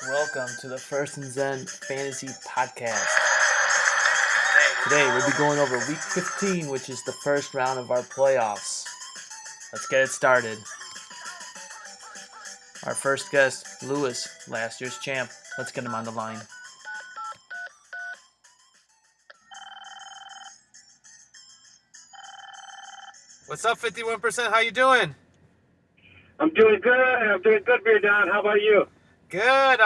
Welcome to the First and Zen Fantasy Podcast. Today we'll be going over Week 15, which is the first round of our playoffs. Let's get it started. Our first guest, Lewis, last year's champ. Let's get him on the line. What's up, 51%? How you doing? I'm doing good, Beer Down. How about you? Good.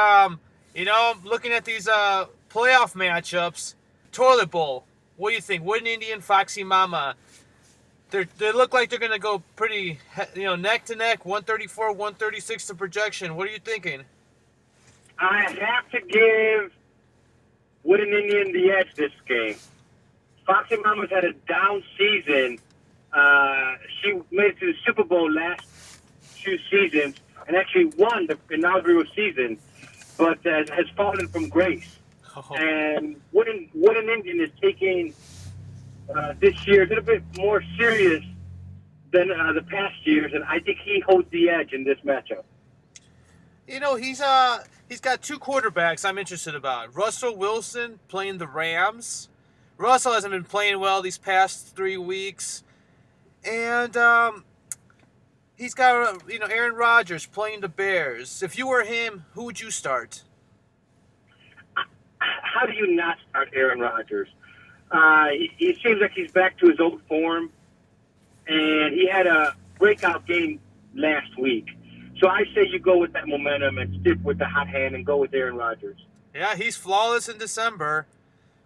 Looking at these playoff matchups, Toilet Bowl. What do you think? Wooden Indian, Foxy Mama. They look like they're gonna go pretty, neck to neck. 134, 136 to projection. What are you thinking? I have to give Wooden Indian the edge this game. Foxy Mama's had a down season. She made it to the Super Bowl last 2 seasons and actually won the inaugural season, but has fallen from grace. Oh. And Wooden Indian is taking this year a little bit more serious than the past years, and I think he holds the edge in this matchup. He's got 2 quarterbacks I'm interested about. Russell Wilson playing the Rams. Russell hasn't been playing well these past 3 weeks. And he's got, Aaron Rodgers playing the Bears. If you were him, who would you start? How do you not start Aaron Rodgers? He seems like he's back to his old form, and he had a breakout game last week. So I say you go with that momentum and stick with the hot hand and go with Aaron Rodgers. Yeah, he's flawless in December.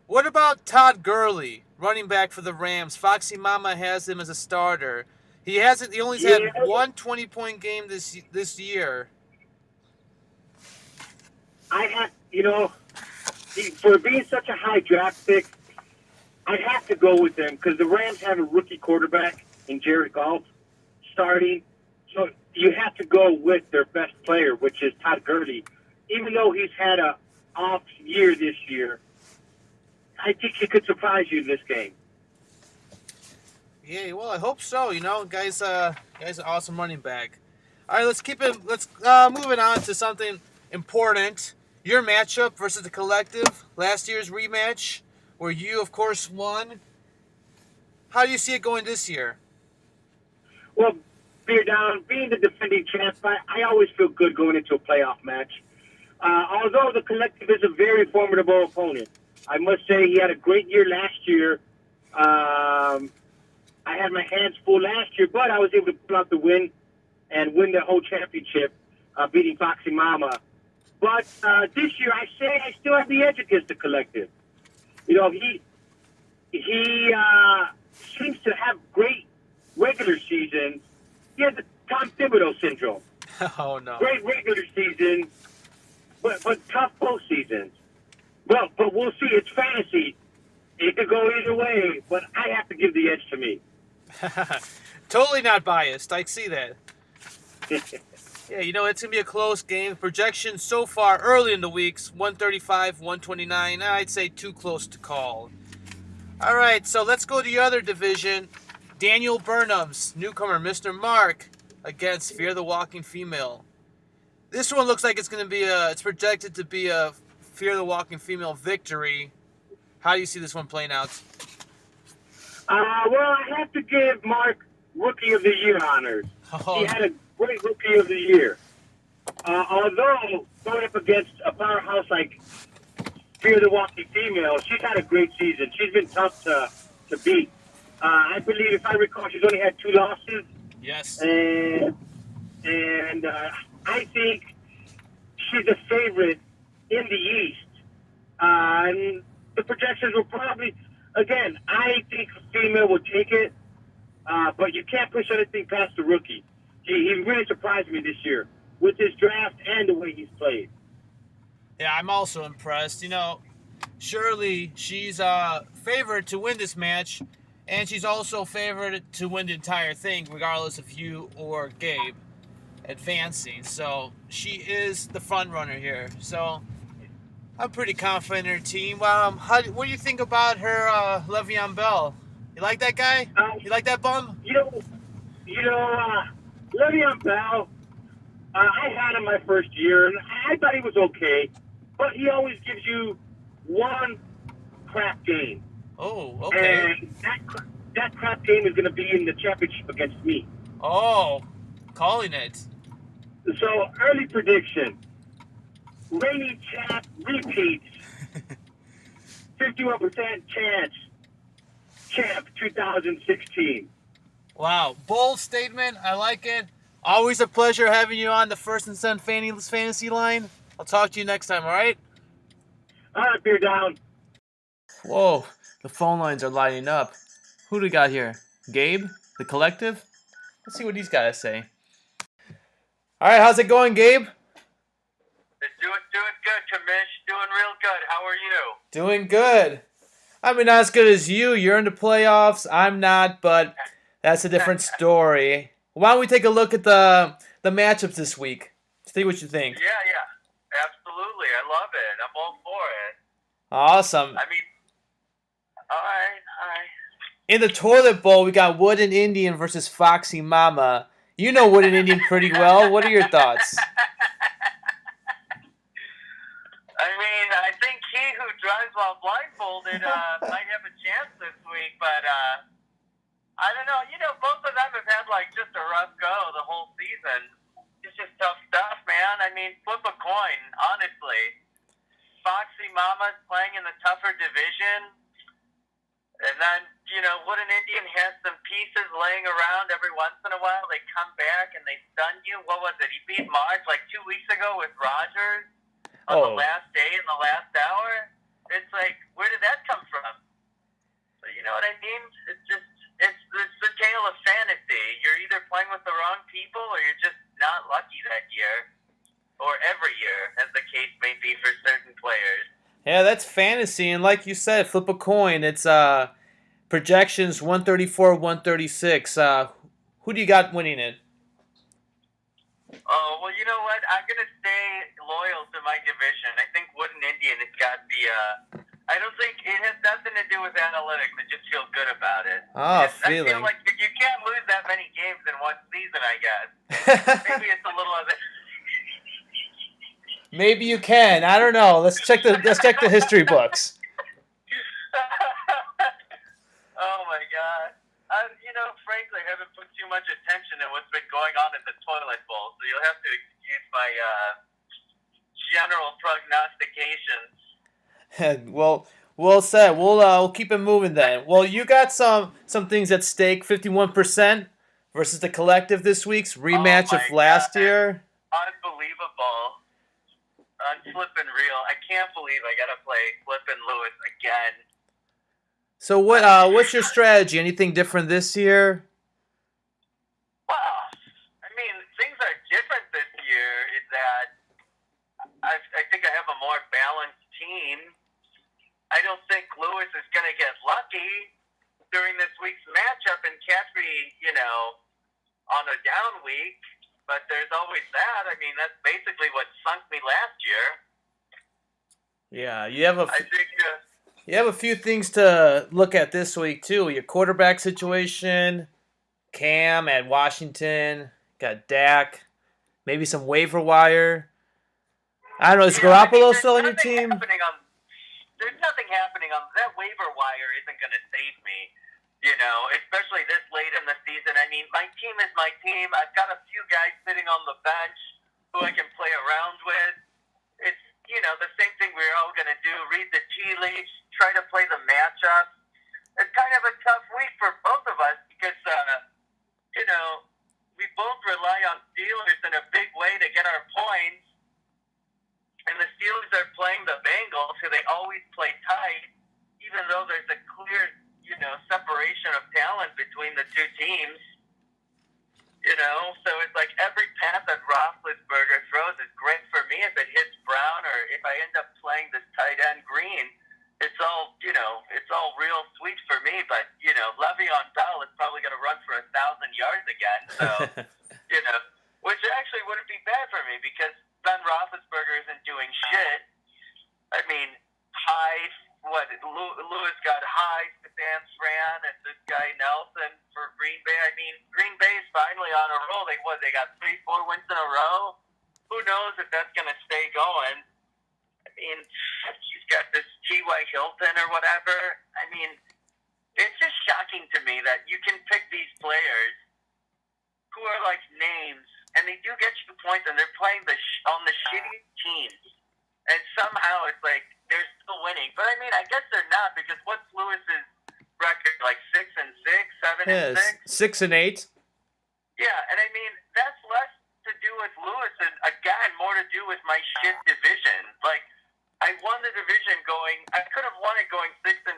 What about Todd Gurley, running back for the Rams? Foxy Mama has him as a starter. He only had one 20-point game this year. For being such a high draft pick, I have to go with them because the Rams have a rookie quarterback in Jared Goff starting. So you have to go with their best player, which is Todd Gurley. Even though he's had an off year this year, I think he could surprise you in this game. Yeah, well, I hope so. Guy's an awesome running back. All right, let's move it on to something important. Your matchup versus the Collective, last year's rematch, where you, of course, won. How do you see it going this year? Well, Beer Down, being the defending champ, I always feel good going into a playoff match. Although the Collective is a very formidable opponent, I must say he had a great year last year. I had my hands full last year, but I was able to pull out the win and win the whole championship, beating Foxy Mama. But this year, I still have the edge against the Collective. He seems to have great regular seasons. He has the Tom Thibodeau syndrome. Oh, no. Great regular season, but tough postseasons. Well, but we'll see. It's fantasy. It could go either way, but I have to give the edge to me. Totally not biased. I see that. Yeah, it's going to be a close game. Projection so far early in the weeks, 135, 129. I'd say too close to call. All right, so let's go to the other division. Daniel Burnham's newcomer, Mr. Mark, against Fear the Walking Female. This one looks like it's going to be it's projected to be a Fear the Walking Female victory. How do you see this one playing out? Well, I have to give Mark Rookie of the Year honors. Oh. He had a great Rookie of the Year. Although going up against a powerhouse like Fear the Walking Female, she's had a great season. She's been tough to beat. I believe, if I recall, she's only had 2 losses. Yes. And I think she's a favorite in the East. And the projections will probably, again, I think a female will take it, but you can't push anything past the rookie. He really surprised me this year with his draft and the way he's played. Yeah, I'm also impressed. Surely she's favored to win this match, and she's also favored to win the entire thing, regardless of you or Gabe advancing. So she is the front runner here. So I'm pretty confident in her team. What do you think about her, Le'Veon Bell? You like that guy? You like that bum? Le'Veon Bell, I had him my first year, and I thought he was okay, but he always gives you one crap game. Oh, okay. And that crap game is going to be in the championship against me. Oh, calling it. So, early prediction. Reigning champ repeats. 51% chance. Champ 2016. Wow, bold statement. I like it. Always a pleasure having you on the First and Son Fantasy Line. I'll talk to you next time, all right? All right, beer down. Whoa, the phone lines are lighting up. Who do we got here? Gabe the Collective? Let's see what he's got to say. All right, how's it going, Gabe? It's doing good, Kamish. Doing real good. How are you? Doing good. I mean, not as good as you. You're in the playoffs. I'm not, but that's a different story. Why don't we take a look at the matchups this week? See what you think. Yeah. Absolutely. I love it. I'm all for it. Awesome. I mean, all right. In the toilet bowl, we got Wooden Indian versus Foxy Mama. You know Wooden Indian pretty well. What are your thoughts? I mean, I think he who drives while blindfolded might have a chance this week, but I don't know. You know, both of them have had just a rough go the whole season. It's just tough stuff, man. I mean, flip a coin, honestly. Foxy Mama's playing in the tougher division, and then Wooden Indian has some pieces laying around every once in a while. They come back and they stun you. What was it? He beat Mark 2 weeks ago with Rogers. On the last day in the last hour, it's where did that come from? So you know what I mean? It's the tale of fantasy. You're either playing with the wrong people or you're just not lucky that year, or every year, as the case may be for certain players. Yeah, that's fantasy, and like you said, flip a coin. It's projections 134, 136. Who do you got winning it? Oh, well, you know what? I'm going to stay loyal to my division. I think Wooden Indian has got the... I don't think it has nothing to do with analytics. I just feel good about it. Feeling. I feel like you can't lose that many games in one season, I guess. Maybe it's a little of it. Maybe you can. I don't know. Let's check the history books. Oh, my God. Frankly, I haven't put too much attention to what's been going on in the toilet bowl, so you'll have to excuse my general prognostications. Well said. We'll keep it moving then. Well, you got some things at stake. 51% versus the Collective this week's rematch of last year. Unbelievable. Unflippin' real. I can't believe I gotta play Flippin' Lewis again. So what's your strategy? Anything different this year? Well, I mean, things are different this year in that I think I have a more balanced team. I don't think Lewis is going to get lucky during this week's matchup and catch me, on a down week. But there's always that. I mean, that's basically what sunk me last year. Yeah, you have I think... You have a few things to look at this week, too. Your quarterback situation, Cam at Washington, got Dak, maybe some waiver wire. I don't know, is Garoppolo still on your team? There's nothing happening on that waiver wire isn't going to save me, especially this late in the season. I mean, my team is my team. I've got a few guys sitting on the bench who I can play around with. It's, the same thing we're all going to do, read the tea leaves, try to play the matchup. It's kind of a tough week for both of us because, we both rely on Steelers in a big way to get our points. And the Steelers are playing the Bengals, who they always play tight, even though there's a clear, separation of talent between the two teams. So it's every pass that Roethlisberger throws is great for me if it hits Brown or if I end up playing this tight end Green. It's all, it's all real sweet for me. But, Le'Veon Bell is probably going to run for 1,000 yards again. So, which actually wouldn't be bad for me because Ben Roethlisberger isn't doing shit. I mean, Lewis got Hyde, San Fran, and this guy Nelson for Green Bay. I mean, Green Bay is finally on a roll. They got 3-4 wins in a row. who knows if that's going to stay going. I mean, she's got this T.Y. Hilton or whatever. I mean, it's just shocking to me that you can pick these players who are like names, and they do get you points, and they're playing on the shitty teams, and somehow it's like they're still winning. But I mean, I guess they're not, because what's Lewis's record? Like 6-6, 7-6, 6-8. Yeah, and I mean, that's less to do with Lewis and, again, more to do with my shit division. Like, I won the division I could have won it going 6-6,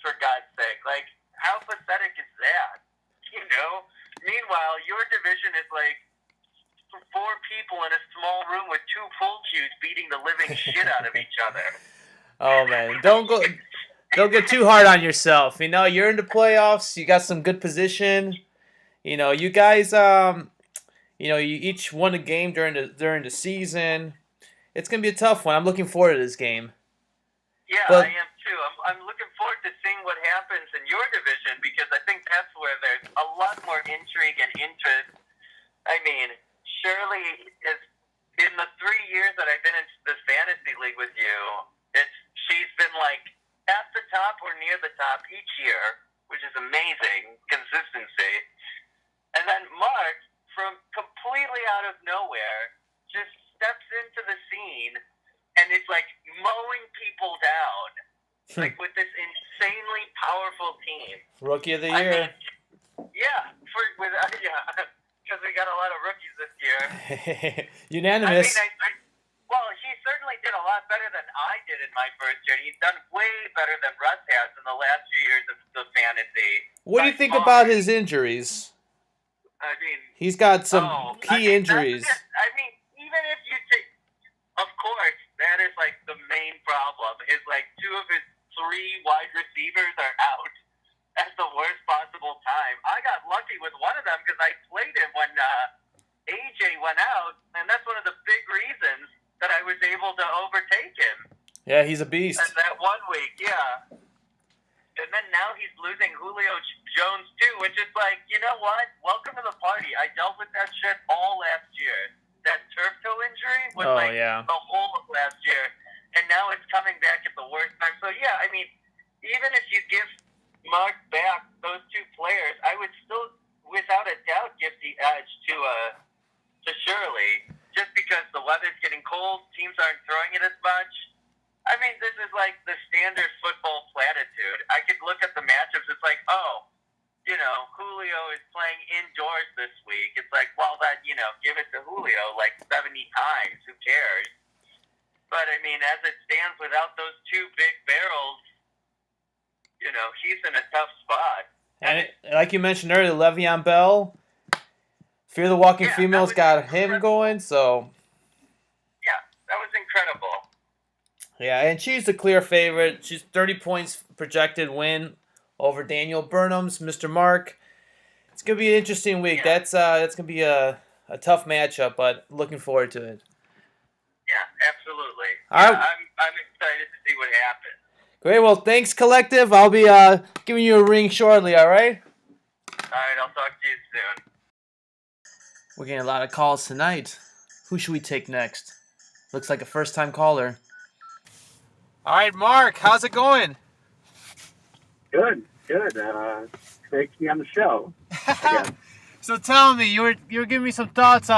for God's sake. Like, how pathetic is that? You know? Meanwhile, your division is like 4 people in a small room with 2 pool cues beating the living shit out of each other. Oh, man. Don't get too hard on yourself. You know, you're in the playoffs. You got some good position. You know, you guys, you each won a game during the season. It's gonna be a tough one. I'm looking forward to this game. Yeah, I am too. I'm looking forward to seeing what happens in your division, because I think that's where there's a lot more intrigue and interest. I mean, Shirley is in the 3 years that I've been in this fantasy league with you. She's been like at the top or near the top each year, which is amazing consistency. And then Mark, from completely out of nowhere, just steps into the scene and is like mowing people down, like with this insanely powerful team. Rookie of the year. Yeah, because we got a lot of rookies this year. Unanimous. Well, he certainly did a lot better than I did in my first year. He's done way better than Russ has in the last few years of the fantasy. What do you think about his injuries? I mean, he's got some key injuries. I mean, even if you take, of course, that is like the main problem. Is like 2 of his 3 wide receivers are out at the worst possible time. I got lucky with one of them because I played him when AJ went out, and that's one of the big reasons that I was able to overtake him. Yeah, he's a beast. And that 1 week, yeah. And then now he's losing Julio Jones, too, which is like, you know what? Welcome to the party. I dealt with that shit all last year. That turf toe injury was the whole of last year. And now it's coming back at the worst time. So, yeah, I mean, even if you give Mark back those 2 players, I would still, without a doubt, give the edge to Shirley. Just because the weather's getting cold, teams aren't throwing it as much. I mean, this is like the standard football platitude. I could look at the matchups. It's like, oh, you know, Julio is playing indoors this week. It's like, well, that, you know, give it to Julio like 70 times. Who cares? But, I mean, as it stands, without those 2 big barrels, you know, he's in a tough spot. And like you mentioned earlier, Le'Veon Bell, Fear the Walking Female's got him going, so. Yeah, that was incredible. Yeah, and she's the clear favorite. She's 30 points projected win over Daniel Burnham's Mr. Mark. It's gonna be an interesting week. Yeah. That's gonna be a tough matchup, but looking forward to it. Yeah, absolutely. All right. I'm excited to see what happens. Great. Well, thanks, Collective. I'll be giving you a ring shortly. All right. All right, I'll talk to you soon. We're getting a lot of calls tonight. Who should we take next? Looks like a first-time caller. All right, Mark, how's it going? Good. Great to be on the show. So tell me, you were giving me some thoughts,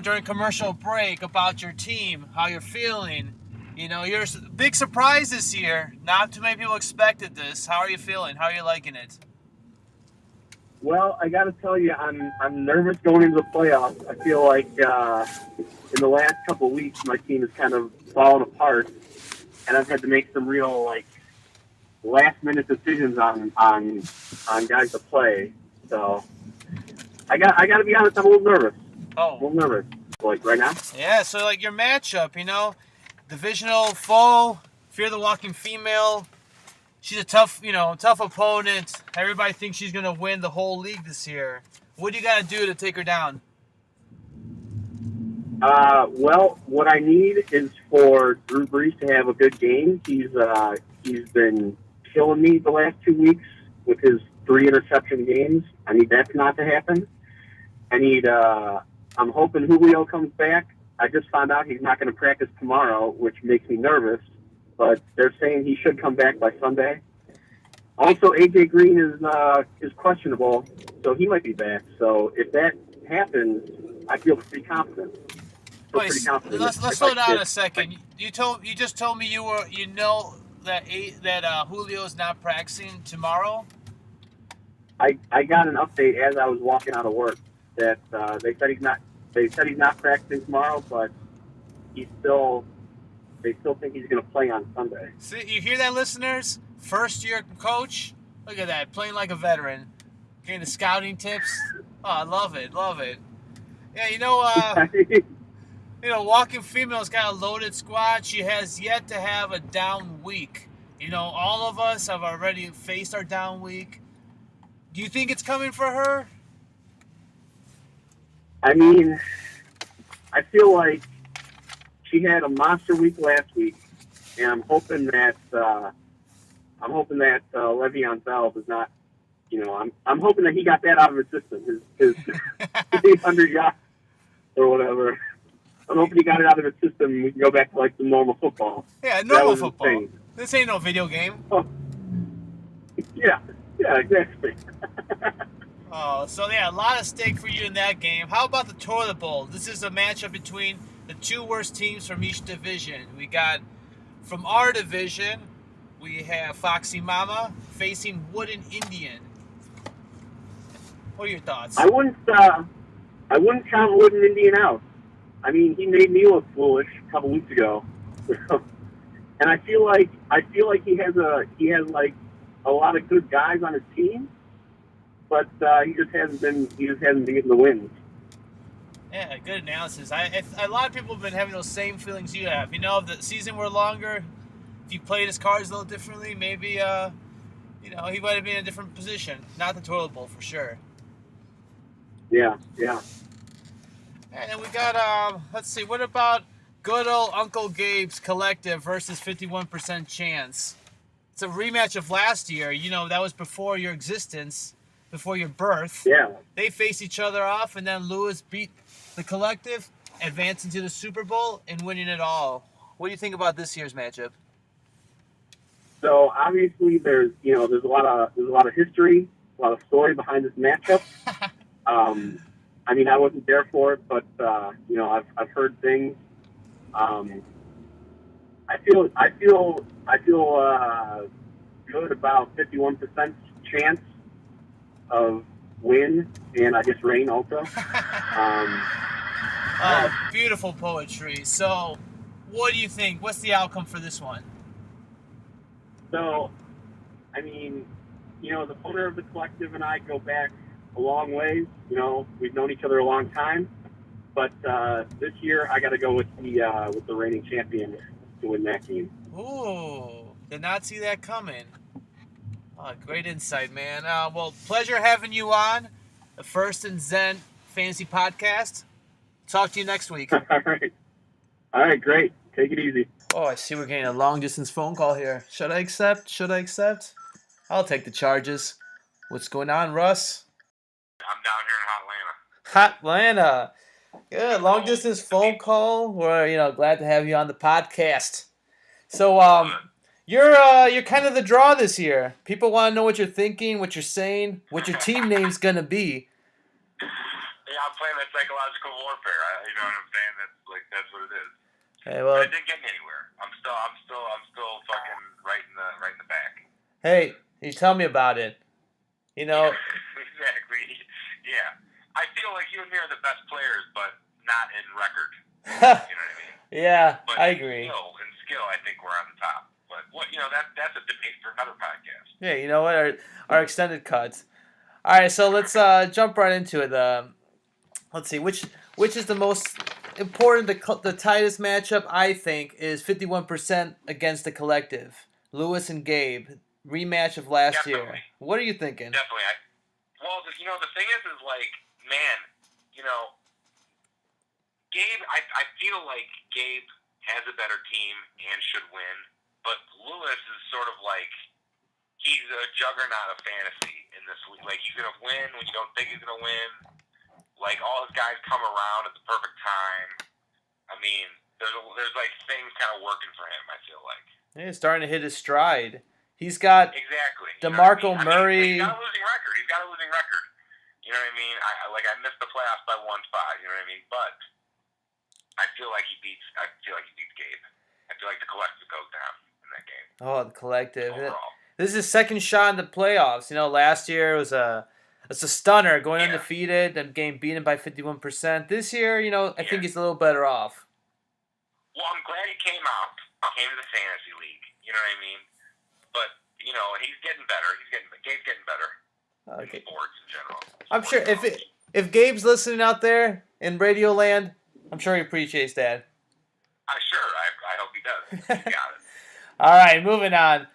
during commercial break about your team, how you're feeling. You know, you're a big surprise this year. Not too many people expected this. How are you feeling? How are you liking it? Well, I got to tell you, I'm nervous going into the playoffs. I feel like in the last couple of weeks, my team has kind of fallen apart, and I've had to make some real last-minute decisions on guys to play. So I got to be honest, I'm a little nervous. Oh, a little nervous, right now. Yeah. So your matchup, divisional foe, Fear the Walking Female. She's a tough opponent. Everybody thinks she's going to win the whole league this year. What do you got to do to take her down? Well, what I need is for Drew Brees to have a good game. He's been killing me the last 2 weeks with his 3 interception games. I need that not to happen. I'm hoping Julio comes back. I just found out he's not going to practice tomorrow, which makes me nervous. But they're saying he should come back by Sunday. Also, AJ Green is questionable, so he might be back. So if that happens, I feel pretty confident. Wait, let's slow down a second. You just told me that Julio's not practicing tomorrow. I got an update as I was walking out of work that they said he's not practicing tomorrow, but they still think he's going to play on Sunday. See, you hear that, listeners? First year coach. Look at that, playing like a veteran, getting the scouting tips. Oh, I love it. Yeah, Walking Female's got a loaded squad. She has yet to have a down week. All of us have already faced our down week. Do you think it's coming for her? I mean, I feel like she had a monster week last week, and I'm hoping that Le'Veon Bell does not. I'm hoping that he got that out of his system. His 800 yards or whatever. I'm hoping he got it out of his system and we can go back to like some normal football. Yeah, normal football. Insane. This ain't no video game. Oh. Yeah, exactly. Oh, so yeah, a lot of stake for you in that game. How about the Toilet Bowl? This is a matchup between the two worst teams from each division. We got, from our division, we have Foxy Mama facing Wooden Indian. What are your thoughts? I wouldn't count Wooden Indian out. I mean, he made me look foolish a couple weeks ago, and I feel like he has like a lot of good guys on his team, but he just hasn't been getting the wins. Yeah, good analysis. A lot of people have been having those same feelings you have. If the season were longer, if he played his cards a little differently, maybe he might have been in a different position. Not the Toilet Bowl for sure. Yeah. And then we got, let's see, what about good old Uncle Gabe's Collective versus 51% Chance? It's a rematch of last year. That was before your existence, before your birth. Yeah. They faced each other off, and then Lewis beat the Collective, advancing to the Super Bowl, and winning it all. What do you think about this year's matchup? So obviously there's a lot of history, a lot of story behind this matchup. I mean, I wasn't there for it, but I've heard things. I feel good about 51% chance of win, and I guess rain also. Beautiful poetry. So, what do you think? What's the outcome for this one? So, I mean, the owner of the Collective and I go back a long ways. We've known each other a long time, but this year I got to go with the reigning champion to win that game. Ooh, did not see that coming. Great insight, man. Well, pleasure having you on the First and Zen Fantasy Podcast. Talk to you next week. All right, great. Take it easy. Oh, I see we're getting a long-distance phone call here. Should I accept? I'll take the charges. What's going on, Russ? I'm down here in Hotlanta. Good. Long-distance phone call. We're, glad to have you on the podcast. So, you're kind of the draw this year. People want to know what you're thinking, what you're saying, what your team name's going to be. Yeah, I'm playing that psychological warfare. You know what I'm saying? That's what it is. Hey, well, but it didn't get me anywhere. I'm still fucking right in the back. Hey, you tell me about it. Yeah, exactly. Yeah, I feel like you and me are the best players, but not in record. You know what I mean? Yeah, but I agree. In skill, I think we're on the top. But that's a debate for another podcast. Yeah, you know what? Our extended cuts. All right, so let's jump right into it. Let's see which is the most important. The tightest matchup I think is 51% against the Collective. Lewis and Gabe rematch of last year. What are you thinking? Definitely. The thing is man, Gabe. I feel like Gabe has a better team and should win, but Lewis is sort of he's a juggernaut of fantasy in this league. He's gonna win when you don't think he's gonna win. All his guys come around at the perfect time. I mean, there's like things kind of working for him. I feel like. Yeah, he's starting to hit his stride. He's got Exactly. DeMarco I mean, Murray. he's got a losing record. You know what I mean? I missed the playoffs by one spot. You know what I mean? But I feel like he beats Gabe. I feel like the Collective goes down in that game. Oh, the Collective. Overall. This is his second shot in the playoffs. Last year it was a stunner going undefeated and getting beaten by 51%. This year, I think he's a little better off. Well, I'm glad he came to the fantasy league. You know what I mean? But he's getting better. Gabe's getting better. Okay. In sports in general. I'm sure if Gabe's listening out there in Radio Land, I'm sure he appreciates that. I hope he does. He got it. All right, moving on.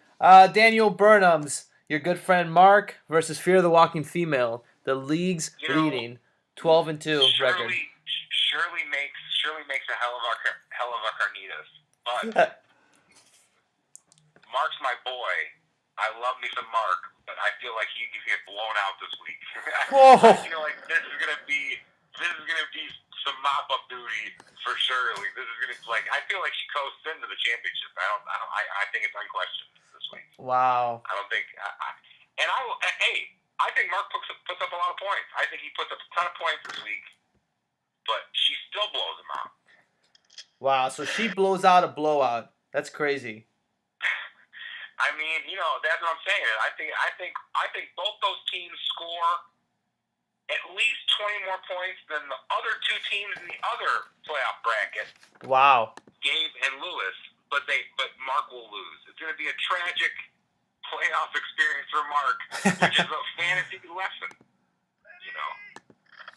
Daniel Burnham's, your good friend Mark versus Fear the Walking Female, the league's leading 12-2 record. Shirley makes a hell of a carnitas, but Mark's my boy. I love me some Mark, but I feel like he could get blown out this week. Whoa. I feel like this is gonna be some mop up duty for Shirley. I feel like she coasts into the championship. I think it's unquestioned this week. Wow. I don't think. I think Mark puts up a lot of points. I think he puts up a ton of points this week, but she still blows him out. Wow. So she blows out a blowout. That's crazy. I mean, that's what I'm saying. I think both those teams score at least 20 more points than the other two teams in the other playoff bracket. Wow. Gabe and Lewis, but Mark will lose. It's going to be a tragic playoff experience for Mark, which is a fantasy lesson.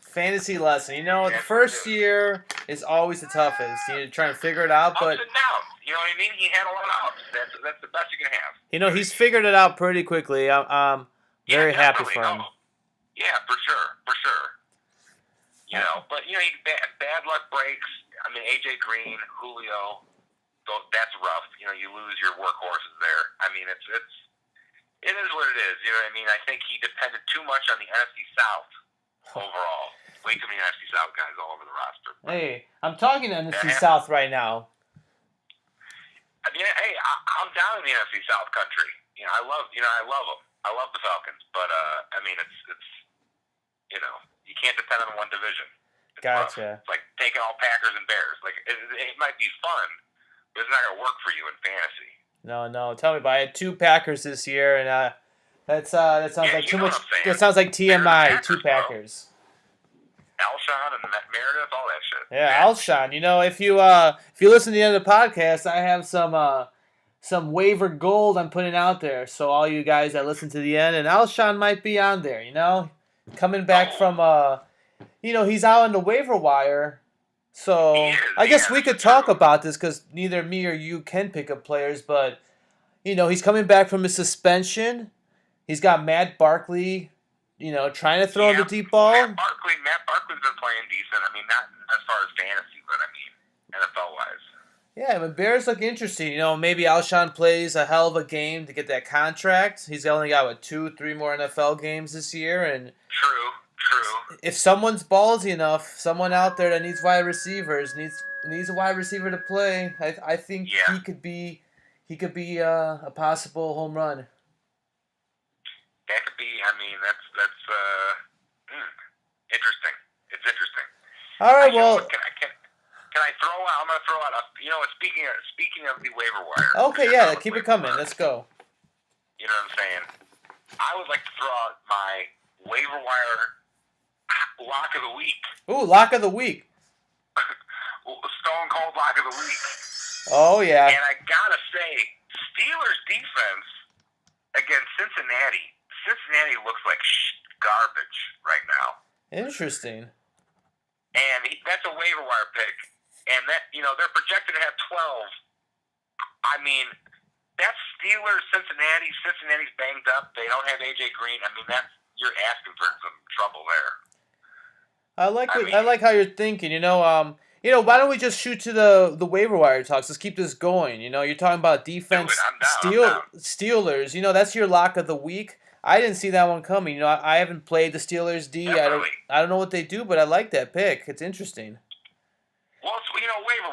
Fantasy lesson. The first year is always the toughest. You're trying to figure it out, but ups and downs. You know what I mean? He had a lot of ups. That's the best you can have. He's figured it out pretty quickly. I'm very happy for him. Yeah, for sure. But bad luck breaks. I mean, AJ Green, Julio, that's rough. You lose your workhorses there. I mean, it is what it is. You know what I mean? I think he depended too much on the NFC South overall. Way too many NFC South guys all over the roster. Hey, I'm talking to NFC South right now. I mean, hey, I'm down in the NFC South country. I love them. I love the Falcons, but I mean, it's you can't depend on one division. It's gotcha. Rough. It's like taking all Packers and Bears. Like it might be fun, but it's not gonna work for you in fantasy. No. Tell me about it. I had 2 Packers this year, and that sounds like too much. That sounds like TMI. Packers, 2 Packers. Alshon and Meredith, all that shit. Yeah, Alshon. If you listen to the end of the podcast, I have some waiver gold I'm putting out there. So all you guys that listen to the end, and Alshon might be on there. Coming back from he's out on the waiver wire. So I guess we could talk about this because neither me or you can pick up players, but he's coming back from his suspension. He's got Matt Barkley, trying to throw him the deep ball. Matt Barkley's been playing decent. I mean, not as far as fantasy, but I mean NFL wise. Yeah, but Bears look interesting. Maybe Alshon plays a hell of a game to get that contract. He's only got 2-3 more NFL games this year, and true. If someone's ballsy enough, someone out there that needs wide receivers needs a wide receiver to play, I think he could be a possible home run. That could be. I mean, that's interesting. It's interesting. All right, well. Can I throw out? I'm gonna throw out. Speaking of the waiver wire. Okay, yeah, keep it coming. Let's go. You know what I'm saying? I would like to throw out my waiver wire lock of the week. Ooh, lock of the week. Stone cold lock of the week. Oh yeah. And I gotta say, Steelers defense against Cincinnati. Cincinnati looks like garbage right now. Interesting. And that's a waiver wire pick. And that they're projected to have 12. I mean, that's Steelers, Cincinnati. Cincinnati's banged up. They don't have AJ Green. I mean, you're asking for some trouble there. I like how you're thinking. Why don't we just shoot to the waiver wire talks? Let's keep this going. You're talking about defense. I'm down. Steelers. That's your lock of the week. I didn't see that one coming. I haven't played the Steelers D. Definitely. I don't know what they do, but I like that pick. It's interesting. Well, waiver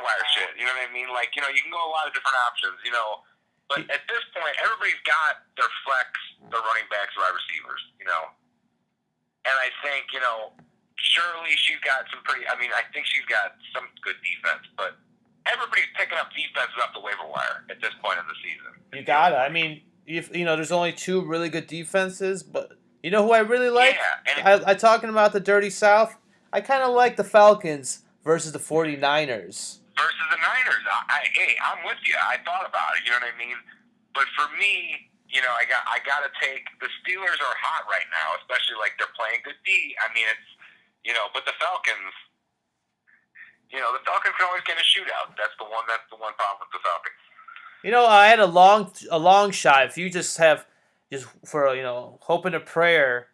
You know what I mean? Like, you can go a lot of different options, But at this point, everybody's got their flex, their running backs, wide receivers, And I think, Shirley, she's got some I think she's got some good defense, but everybody's picking up defenses off the waiver wire at this point in the season. You got it. I mean, there's only 2 really good defenses, but you know who I really like? Yeah. I talking about the Dirty South. I kind of like the Falcons versus the 49ers. Versus the Niners. I'm with you. I thought about it. You know what I mean? But for me, I got to take the Steelers are hot right now, especially like they're playing good D. I mean, it's but the Falcons. The Falcons can always get a shootout. That's the one problem with the Falcons. I had a long shot. If you just for hoping a prayer,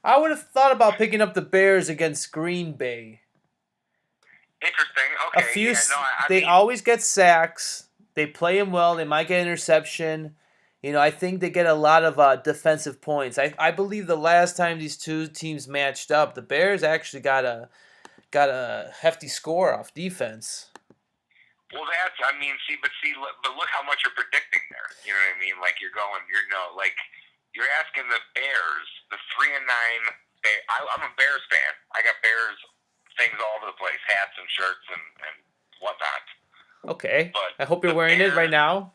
I would have thought about picking up the Bears against Green Bay. Interesting. Okay. They always get sacks. They play them well. They might get an interception. I think they get a lot of defensive points. I believe the last time these 2 teams matched up, the Bears actually got a hefty score off defense. Well, but look how much you're predicting there. You know what I mean? Like you're asking the Bears, the 3-9. I'm a Bears fan. I got Bears things all over the place, hats and shirts and whatnot. Okay. But I hope you're wearing it right now.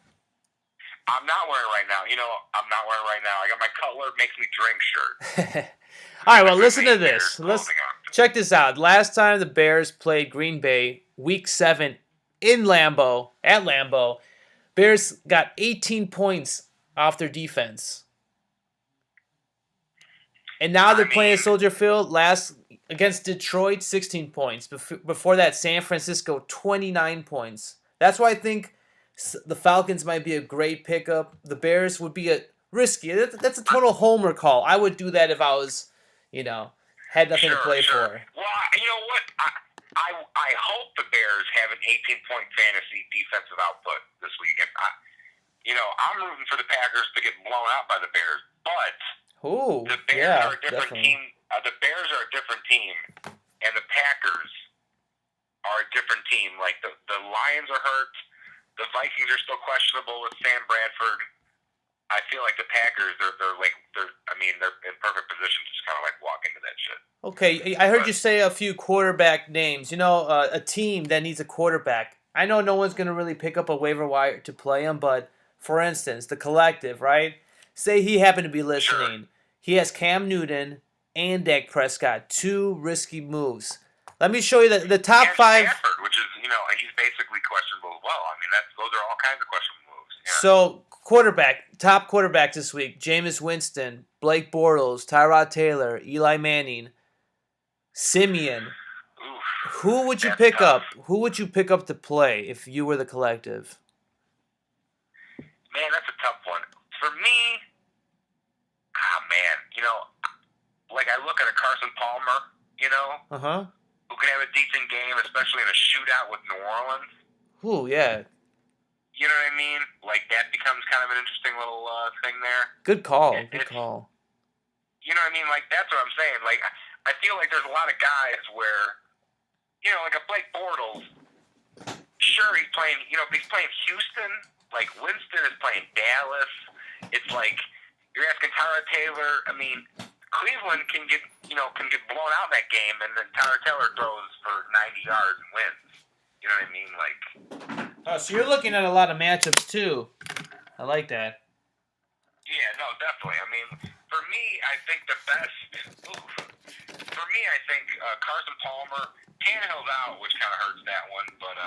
I'm not wearing it right now. I'm not wearing it right now. I got my Cutler Makes Me Drink shirt. All right, well, listen to this. Check this out. Last time the Bears played Green Bay, Week 7 at Lambeau, Bears got 18 points off their defense. And now they're playing Soldier Field against Detroit, 16 points. Before that, San Francisco, 29 points. That's why I think the Falcons might be a great pickup. The Bears would be risky. That's a total homer call. I would do that if I was, had nothing to play for. Well, you know what? I hope the Bears have an 18-point fantasy defensive output this weekend. I'm rooting for the Packers to get blown out by the Bears, but the Bears are a different team. The Bears are a different team, and the Packers are a different team. Like the Lions are hurt. The Vikings are still questionable with Sam Bradford. I feel like the Packers, they're in perfect position to just kind of like walk into that shit. Okay, I heard you say a few quarterback names. A team that needs a quarterback. I know no one's going to really pick up a waiver wire to play him, but for instance, the Collective, right? Say he happened to be listening. Sure. He has Cam Newton and Dak Prescott, 2 risky moves. Let me show you the top 5. Stafford, which is, he's basically questionable as well. Those are all kinds of questionable moves. Yeah. So, top quarterback this week, Jameis Winston, Blake Bortles, Tyrod Taylor, Eli Manning, Simeon. Oof, who would you pick up? Who would you pick up to play if you were the Collective? Man, that's a tough one. For me, I look at a Carson Palmer, who could have a decent game, especially in a shootout with New Orleans. Ooh, yeah. You know what I mean? Like, that becomes kind of an interesting little thing there. Good call. Good call. You know what I mean? Like, that's what I'm saying. Like, I feel like there's a lot of guys where, like a Blake Bortles, sure, he's playing Houston. Like, Winston is playing Dallas. It's like, you're asking Tyrod Taylor. Cleveland can get blown out in that game, and then Tyrod Taylor throws for 90 yards and wins. You know what I mean? Like. Oh, so you're looking at a lot of matchups too. I like that. Yeah, no, definitely. For me, I think the best. For me, I think Carson Palmer. Tannehill's out, which kind of hurts that one, but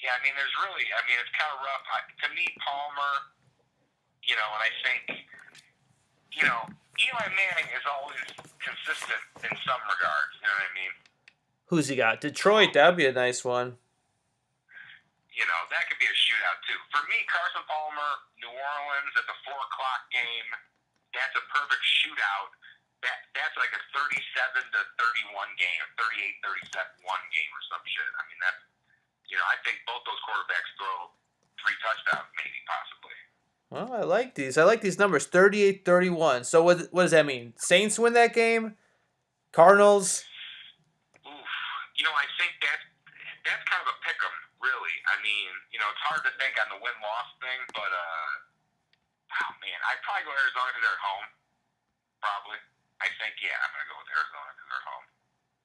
yeah. There's really. It's kind of rough. To me, Palmer. And I think. Eli Manning is always consistent in some regards. You know what I mean? Who's he got? Detroit. That'd be a nice one. That could be a shootout too. For me, Carson Palmer, New Orleans at the 4:00 game. That's a perfect shootout. That's like a 37-31 game, 38-37-1 game or some shit. That's. I think both those quarterbacks throw 3 touchdowns, maybe possibly. Well, I like these. I like these numbers. 38-31. So what does that mean? Saints win that game? Cardinals? Oof. I think that's kind of a pick 'em. really. I mean, it's hard to think on the win-loss thing, but oh man, I'd probably go Arizona because they're at home. Probably. I think I'm gonna go with Arizona because they're home.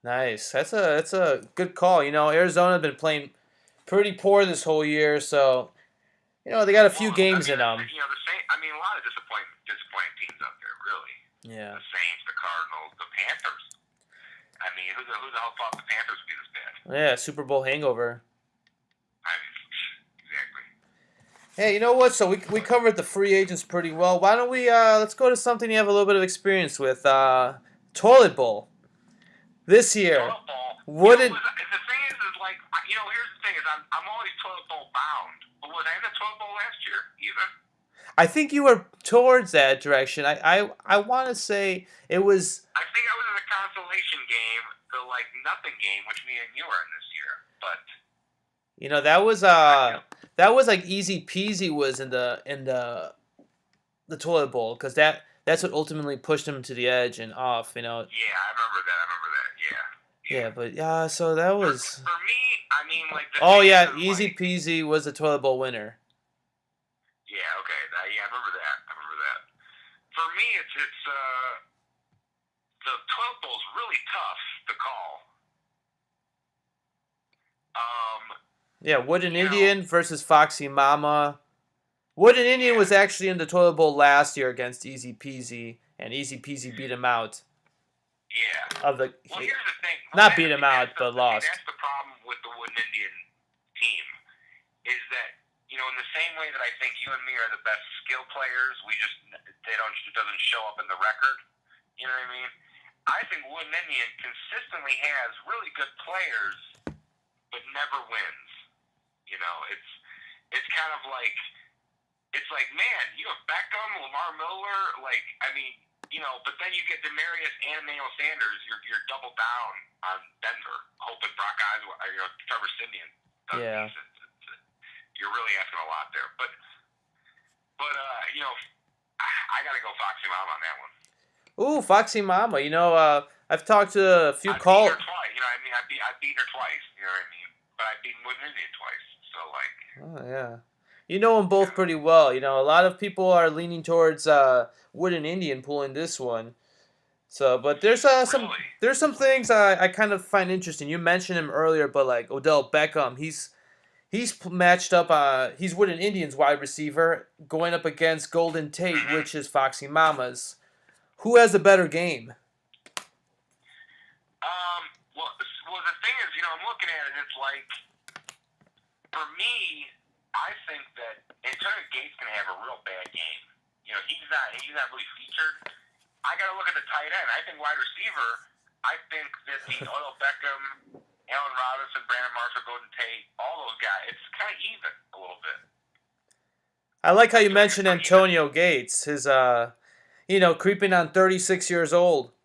Nice. That's a good call. Arizona's been playing pretty poor this whole year, so they got a few games in them. The same. I mean, a lot of disappointing teams out there, really. Yeah. The Saints, the Cardinals, the Panthers. I mean, who the hell thought the Panthers would be this bad? Yeah, Super Bowl hangover. I mean, exactly. Hey, you know what? So we covered the free agents pretty well. Why don't we let's go to something you have a little bit of experience with? Toilet bowl. This year. Toilet bowl. Wouldn't. The thing is like, here's the thing is I'm always toilet bowl bound. But was I in the toilet bowl last year even? I think you were towards that direction. I want to say it was. I think I was in the consolation game, the nothing game, which me and you were in this year. But that was like easy peasy was in the toilet bowl because that's what ultimately pushed him to the edge and off. Yeah, I remember that. Yeah, but so that was. For me, I mean, easy peasy was the toilet bowl winner. Yeah, okay. I remember that. For me, it's the toilet bowl's really tough to call. Wooden Indian versus Foxy Mama. Wooden Indian was actually in the toilet bowl last year against Easy Peasy, and Easy Peasy beat him out. Yeah. Well, here's the thing. Not beat him out, but lost. That's the problem with the Wooden Indian team, is that in the same way that I think you and me are the best skill players, it doesn't show up in the record. You know what I mean? I think Wooden Indian consistently has really good players, but never wins. It's kind of like, man, you have Beckham, Lamar Miller, but then you get Demarius and Emmanuel Sanders. You're double down on Denver, hoping Brock Osweiler, Trevor Siemian does decent. You're really asking a lot there, but I gotta go Foxy Mama on that one. Ooh, Foxy Mama. I've talked to a few callers. I've beaten her twice. I've beaten her twice. You know what I mean? But I've beaten Wooden Indian twice. So Oh yeah. You know them both pretty well. A lot of people are leaning towards Wooden Indian pulling this one. So, but there's some things I kind of find interesting. You mentioned him earlier, but like Odell Beckham, he's matched up. He's Wooden Indian's wide receiver going up against Golden Tate, which is Foxy Mama's. Who has a better game? Well, the thing is, I'm looking at it. It's like, for me, I think that Antonio Gates can have a real bad game. He's not really featured. I got to look at the tight end. I think wide receiver. I think that the Odell Beckham, Allen Robinson, Brandon Marshall, Golden Tate, all those guys, it's kind of even a little bit. I like how you mentioned Antonio Gates. His creeping on 36 years old.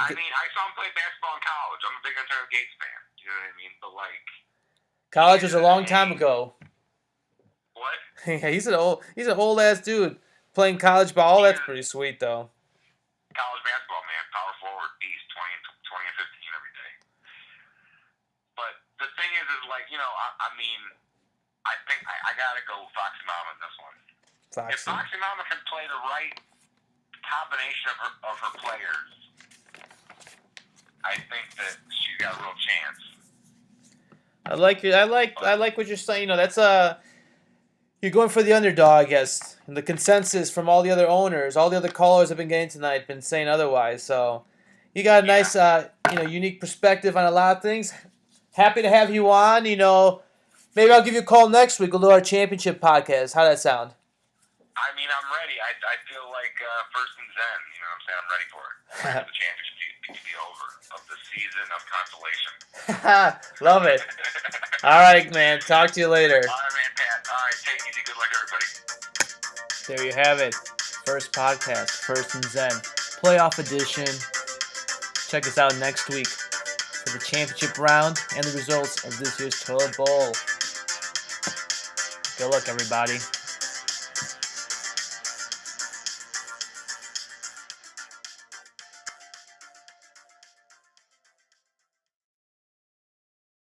I mean, I saw him play basketball in college. I'm a big Antonio Gates fan. You know what I mean? But college was a long time ago. What? Yeah, he's an old ass dude playing college ball. That's pretty sweet though. College basketball, man, power forward, beast, 20 and 15 every day. But the thing is I mean, I think I gotta go Foxy Mama in this one. If Foxy Mama can play the right combination of her players, I think that she's got a real chance. I like it. I like what you're saying. That's you're going for the underdog, I guess. And the consensus from all the other owners, all the other callers have been getting tonight, been saying otherwise. So you got a nice, unique perspective on a lot of things. Happy to have you on. Maybe I'll give you a call next week. We'll do our championship podcast. How'd that sound? I mean, I'm ready. I feel like first and zen. You know what I'm saying? I'm ready for it. I'm ready for the championship to be over of the season of consolation. Love it. All right, man. Talk to you later. All right, man, Pat. All right, take it easy. Good luck, everybody. There you have it. First podcast, First and Zen. Playoff edition. Check us out next week for the championship round and the results of this year's Toilet Bowl. Good luck, everybody.